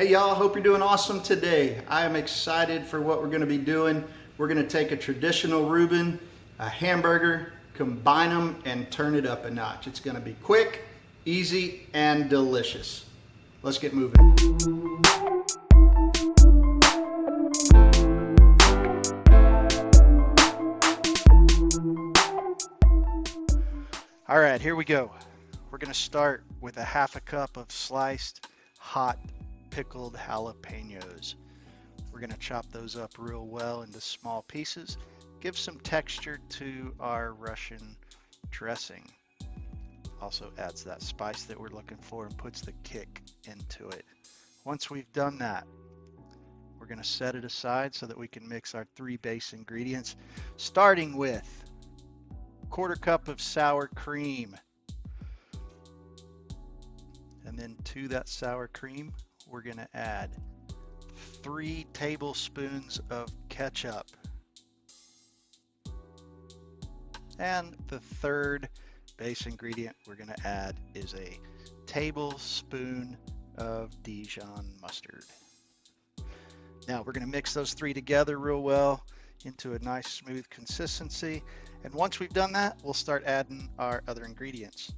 Hey y'all, hope you're doing awesome today. I am excited for what we're going to be doing. We're going to take a traditional Reuben, a hamburger, combine them, and turn it up a notch. It's going to be quick, easy, and delicious. Let's get moving. All right, here we go. We're going to start with a half a cup of sliced, hot, pickled jalapenos. We're going to chop those up real well into small pieces. Give some texture to our Russian dressing. Also adds that spice that we're looking for and puts the kick into it. Once we've done that, we're going to set it aside so that we can mix our three base ingredients, starting with 1/4 cup of sour cream. And then to that sour cream, we're going to add 3 tablespoons of ketchup. And the third base ingredient we're going to add is a tablespoon of Dijon mustard. Now we're going to mix those 3 together real well into a nice smooth consistency. And once we've done that, we'll start adding our other ingredients,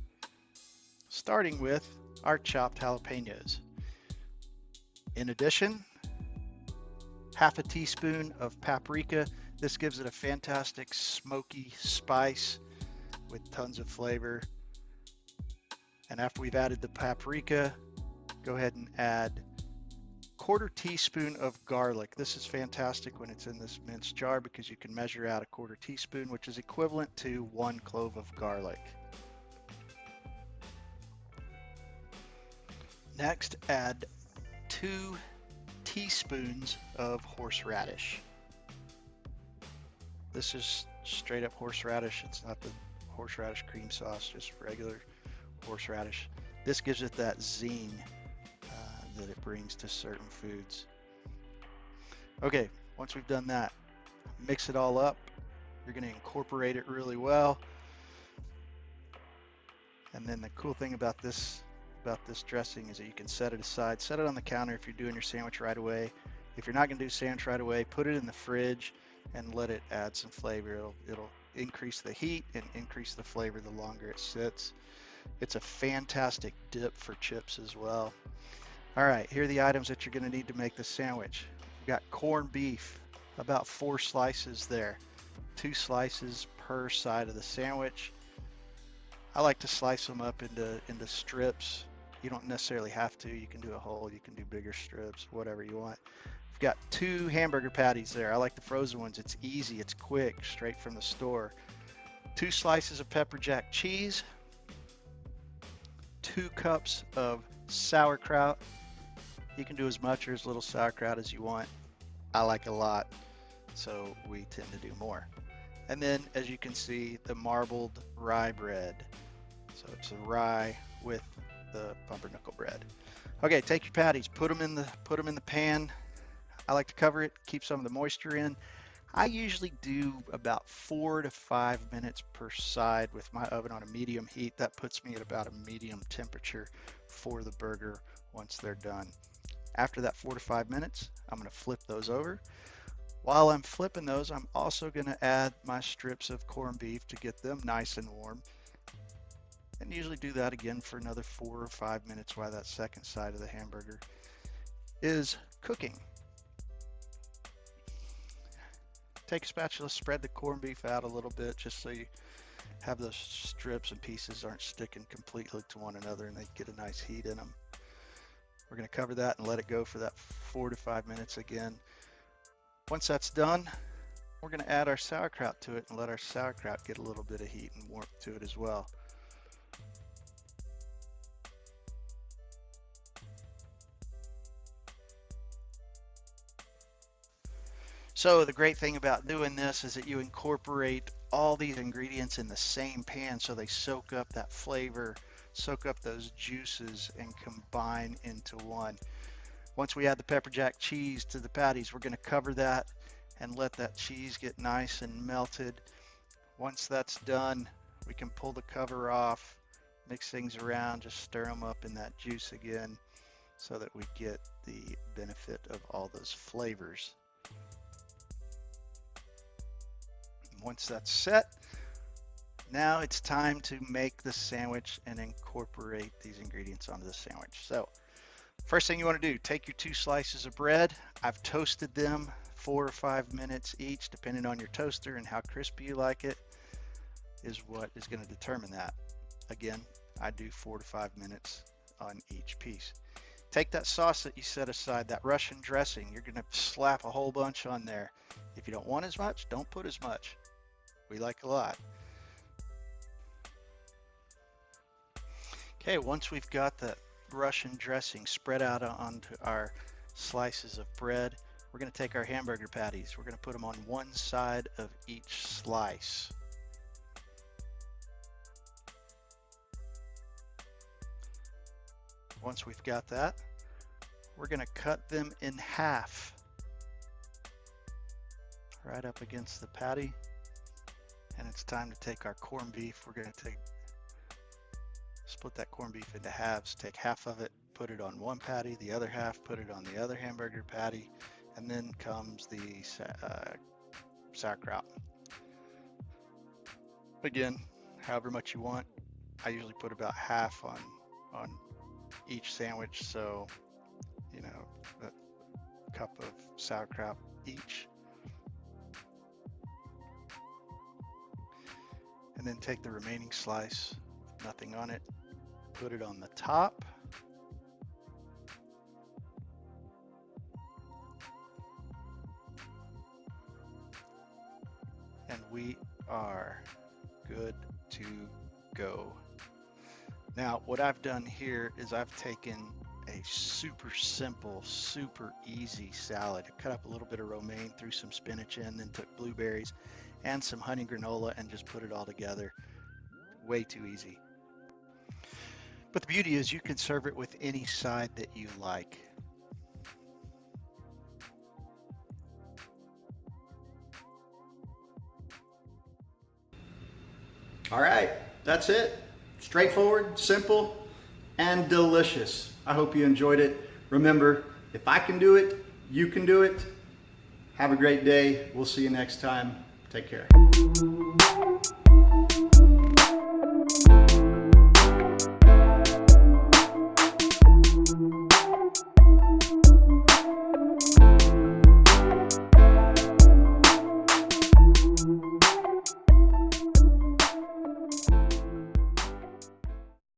starting with our chopped jalapenos. In addition, 1/2 teaspoon of paprika. This gives it a fantastic smoky spice with tons of flavor. And after we've added the paprika, go ahead and add 1/4 teaspoon of garlic. This is fantastic when it's in this minced jar because you can measure out 1/4 teaspoon, which is equivalent to 1 clove of garlic. Next, add 2 teaspoons of horseradish. This is straight up horseradish. It's not the horseradish cream sauce, just regular horseradish. This gives it that zing that it brings to certain foods. Okay, once we've done that, mix it all up. You're going to incorporate it really well. And then the cool thing about this dressing is that you can set it aside, set it on the counter if you're doing your sandwich right away. If you're not going to do sandwich right away, put it in the fridge and let it add some flavor. It'll increase the heat and increase the flavor the longer it sits. It's a fantastic dip for chips as well. All right, here are the items that you're going to need to make the sandwich. We've got corned beef, about 4 slices there, 2 slices per side of the sandwich. I like to slice them up into strips. You don't necessarily have to. You can do a whole, you can do bigger strips, whatever you want. We've got 2 hamburger patties there. I like the frozen ones. It's easy, it's quick, straight from the store. 2 slices of pepper jack cheese, 2 cups of sauerkraut. You can do as much or as little sauerkraut as you want. I like a lot, so we tend to do more. And then, as you can see, the marbled rye bread. So it's a rye with the pumpernickel bread. Okay, take your patties, put them in the pan. I like to cover it, keep some of the moisture in. I usually do about 4 to 5 minutes per side with my oven on a medium heat. That puts me at about a medium temperature for the burger once they're done. After that 4 to 5 minutes, I'm going to flip those over. While I'm flipping those, I'm also going to add my strips of corned beef to get them nice and warm. And usually do that again for another 4 or 5 minutes while that second side of the hamburger is cooking. Take a spatula, spread the corned beef out a little bit just so you have those strips and pieces aren't sticking completely to one another and they get a nice heat in them. We're going to cover that and let it go for that 4 to 5 minutes again. Once that's done, we're going to add our sauerkraut to it and let our sauerkraut get a little bit of heat and warmth to it as well. So the great thing about doing this is that you incorporate all these ingredients in the same pan so they soak up that flavor, soak up those juices, and combine into one. Once we add the pepper jack cheese to the patties, we're going to cover that and let that cheese get nice and melted. Once that's done, we can pull the cover off, mix things around, just stir them up in that juice again. so that we get the benefit of all those flavors. Once that's set, now it's time to make the sandwich and incorporate these ingredients onto the sandwich. So first thing you want to do, take your 2 slices of bread. I've toasted them 4 or 5 minutes each, depending on your toaster and how crispy you like it, is what is going to determine that. Again, I do 4 to 5 minutes on each piece. Take that sauce that you set aside, that Russian dressing, you're going to slap a whole bunch on there. If you don't want as much, don't put as much. We like a lot. Okay, once we've got the Russian dressing spread out onto our slices of bread, we're going to take our hamburger patties. We're going to put them on one side of each slice. Once we've got that, we're going to cut them in half right up against the patty. And it's time to take our corned beef. We're going to split that corned beef into halves, take half of it, put it on one patty, the other half, put it on the other hamburger patty, and then comes the sauerkraut. Again, however much you want. I usually put about half on each sandwich, so you know, a cup of sauerkraut each. And then take the remaining slice, nothing on it, put it on the top. And we are good to go. Now, what I've done here is I've taken a super simple, super easy salad. I cut up a little bit of romaine, threw some spinach in, then took blueberries and some honey granola and just put it all together. Way too easy. But the beauty is you can serve it with any side that you like. All right, that's it. Straightforward, simple, and delicious. I hope you enjoyed it. Remember, if I can do it, you can do it. Have a great day. We'll see you next time. Take care.